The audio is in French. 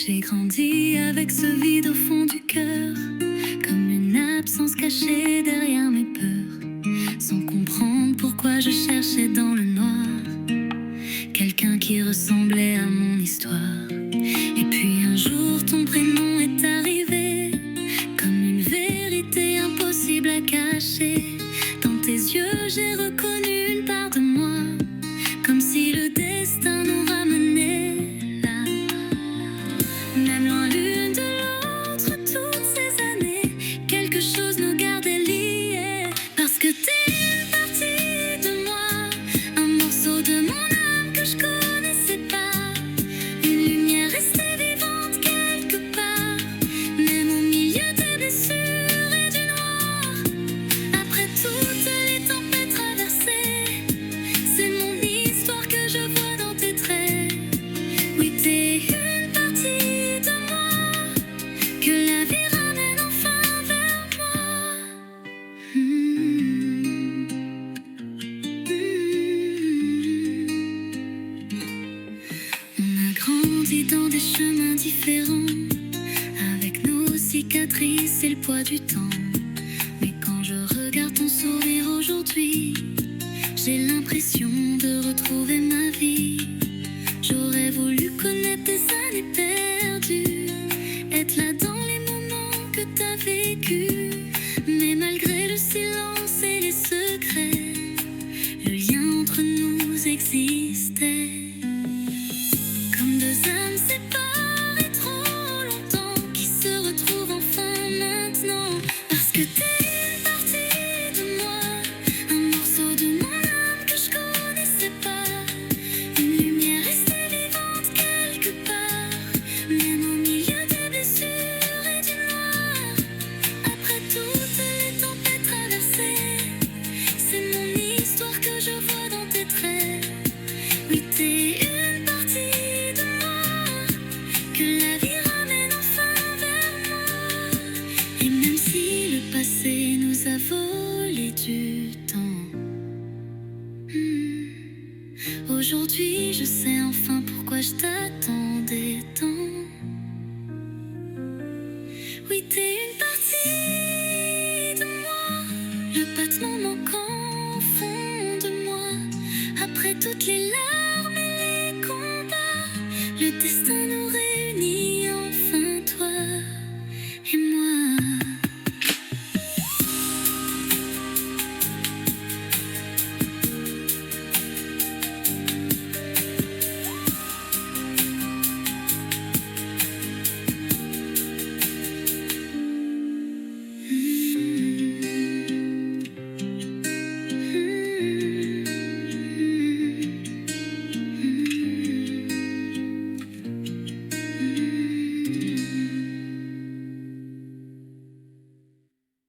J'ai grandi avec ce vide au fond du cœur, comme une absence cachée derrière mes peurs, sans comprendre pourquoi je cherchais dans le noir quelqu'un qui ressemblait à mon histoire. Et puis un jour ton prénom est arrivé, comme une vérité impossible à cacher. Dans tes yeux j'ai reconnu une part de moi, comme si le destin nous ramenait là. Même loin l'une de l'autre toutes ces années, quelque chose nous gardait liés. Parce que t'es une partie de moi, un morceau de mon âme que je connaissais pas, une lumière restée vivante quelque part, même au milieu des blessures et du noir. Après toutes les tempêtes traversées, c'est mon histoire que je vois dans tes traits. Oui, t'es une partie de moi, que la vie ramène enfin vers moi. On a grandi dans des chemins différents, avec nos cicatrices et le poids du temps. Mais quand je regarde ton sourire aujourd'hui, j'ai l'impression de retrouver ma vie. J'aurais voulu connaître tes années perdues, être là dans les moments que t'as vécu. Mais malgré le silence et les secrets, le lien entre nous existait. Comme deux âmes séparées trop longtemps, qui se retrouvent enfin maintenant. Parce que t'es une partie de moi, un morceau de mon âme que je connaissais pas, une lumière restée vivante quelque part, même au milieu des blessures et du noir. Après toutes les tempêtes traversées, c'est mon histoire que je vois dans tes traits. Oui, t'es une partie de moi, que la vie ramène enfin vers moi. Et même si le passé nous a volé du temps, aujourd'hui je sais enfin pourquoi je t'attendais tant. Oui, t'es une partie de moi, le battement manquant au fond de moi. Après toutes les larmes et les combats, le destin